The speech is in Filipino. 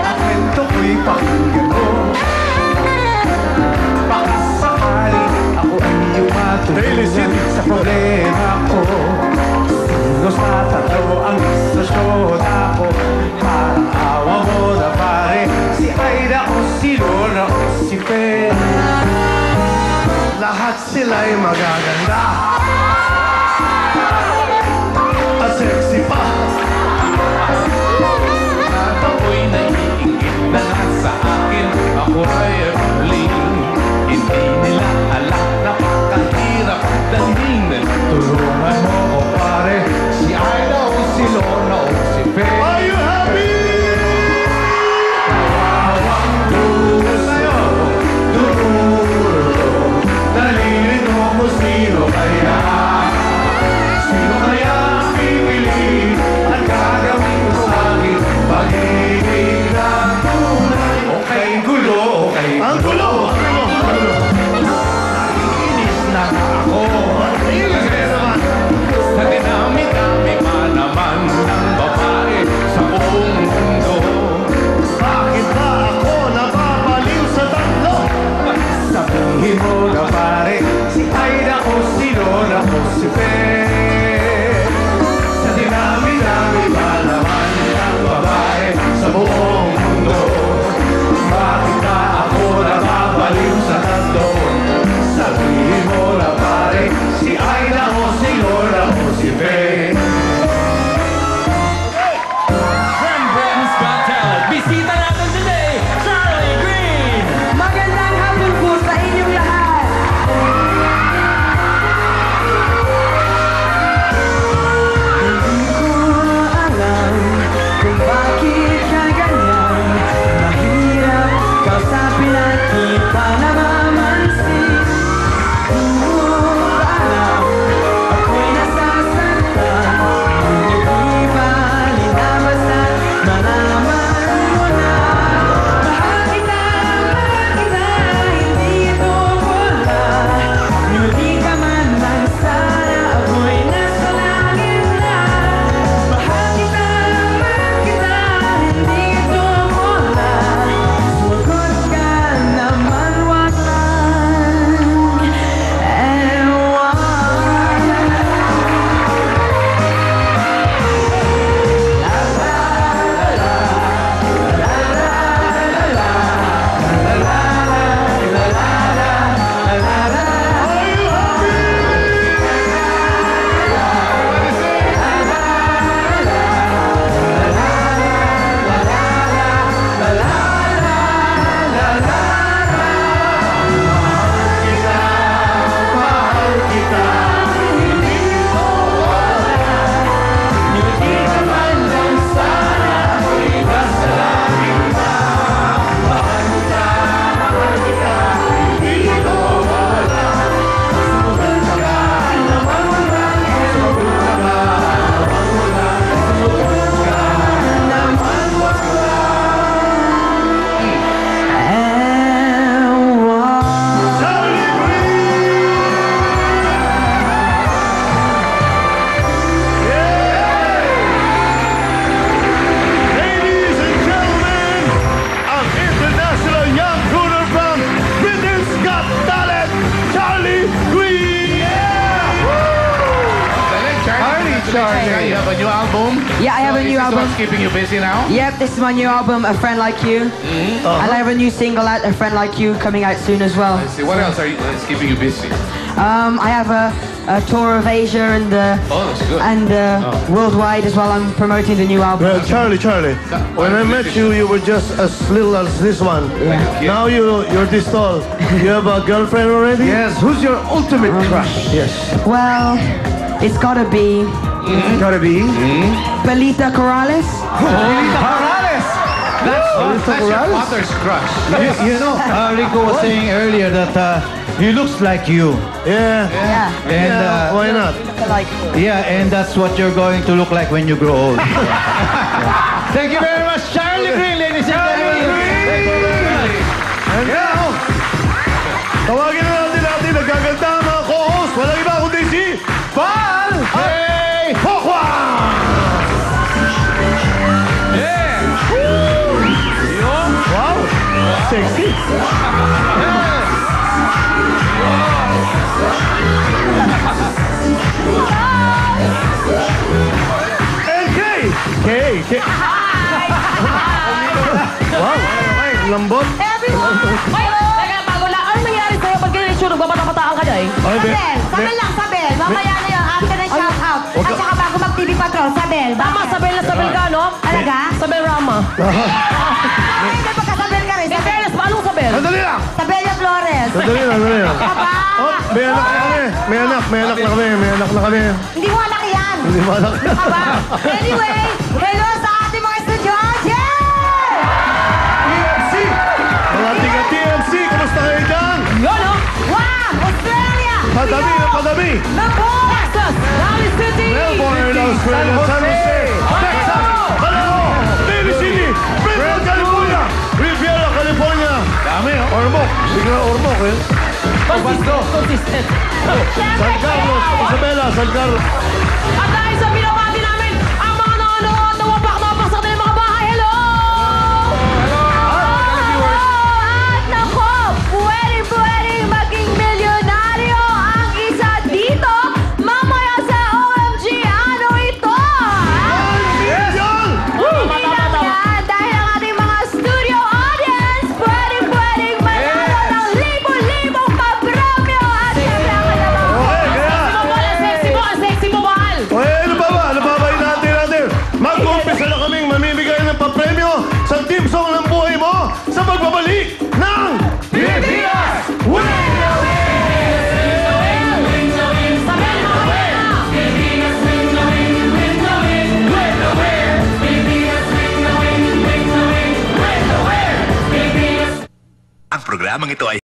Ang kwento ko'y pakinggan mo. Baka sakali ako ay iyong matulungan sa problema ko. Sino sa tatlo ang istasyon ako? Parang awa mo na pare, si Aida o si Lona o si Pe. Lahat sila'y magaganda at sexy pa. At ako'y naiingit na nasa akin. Ako ay maling. Hindi nila alam, napakahirap dalhin. Tulungan mo ko pare, si Aida o si Lona o si Pe. Are you happy? Kawawang puso, dulo. Dalilin mo kung sino kaya. Sino kaya ang pipili at gagawin ko sa akin pag-ibig ng tunay. Okay, gulo, okay, ang gulo. Naiinis na ako. Sa dinami-dami pa naman ng babae sa buong mundo. Bakit ba ako napapaliw sa tatlo? Sabihin mo na pare, si Aida o si Lona o si Pe. Sa dinami-dami pa naman ng babae sa buong mundo. Bakit ba ako napapaliw sa tatlo? Sabihin mo na pare, si Aida o si Lona o si Pe. Britain's Got Talent. Bisita natin today, Charlie Green! Magandang hapon po sa inyong lahat. Hindi ko alam kung bakit ka ganyan. Mahirap kausapin at di pa namamansin. Hindi ko alam, ako'y nasasaktan. Hindi ba linabasa, malaman mo na. Mahal kita, hindi ito wala. Hindi ka man lang sana, ako'y nasa langit na. Mahal kita, hindi ito wala. Sumagot ka naman, walang ewan. Ladies and gentlemen, ang international young crooner from Britain's Got Talent, Charlie Green! Charlie, you have a new album? Yeah, I have a new Is this album. what's keeping you busy now? Yep, this is my new album, A Friend Like You. And I have a new single out, A Friend Like You, coming out soon as well. I see. What else is keeping you busy? I have a tour of Asia and Oh, that's good. worldwide as well. I'm promoting the new album. Well, Charlie, when I met you, you were just as little as this one. Now you're this tall. You have a girlfriend already? Yes, who's your ultimate crush? Yes. Well, it's gotta be It's gotta be Belita Corrales. Lolita Morales! That's your mother's crush. You know, Rico was saying earlier that he looks like you. Yeah. Yeah. And Yeah, why not? Like, yeah, and that's what you're going to look like when you grow old. Thank you very much, Charlie Green, ladies and gentlemen. Thank you very much. And now, tawagin na natin nagaganda ang mga co-host. Walang iba kundi si Val! Hey! Hokwa! Kay. Wow, okay, lambot. Everyone! Ay, teka, bago lang. Ano nangyari sa'yo? Ba't kayo issue? Nagbabata-bataan ka dyan eh? Okay, Sabel lang, Sabel. Mamaya na yun, after ng shout out. Huwag At ka- saka bago mag-TV Patrol, Sabel. Tama, sabel na sabel ka, no? Talaga? Sabel Rama. Ay, may pagkasabel ka rin. In fairness, anong sabel? Sandali lang. Sabelia Flores. Sandali lang. Aba! Oh, may anak na kami. May anak na kami. Hindi mo anak yan. Hindi mo anak. Aba! Anyway, hello sa ating mga estudyante! TMC! Mga tiga TMC, kumusta kayo dyan? Yun, no? Wow! Australia! Padami na padami. Nabos! Texas, Valley City, Melbourne, Australia, San Jose, Texas, Manalo, Daly City, Fresno, California, Riviera, California. Dami, oh. Ormoc, bigla Ormoc eh. Consistent. San Carlos, Isabela, San Carlos. At dahil sa binabati namin, ang mga nanonood na wapak-napak sa kanilang mga bahay, hello! At nako, pwedeng maging milyonaryo ang isa dito mamaya sa OMG. Ano ito? Yan! Hindi lang yan, dahil ang ating mga studio audience pwedeng manalo ng libo-libong papremyo. At syempre ang kanilang Okay, kaya. Ang sexy mo, mahal! Okay, ano ba natin? Mag-umpisa na kaming mamimigay ng papremyo sa team song ng buhay mo sa pagbabalik ng Pilipinas! Win! Sabel, mga Ang programang ito ay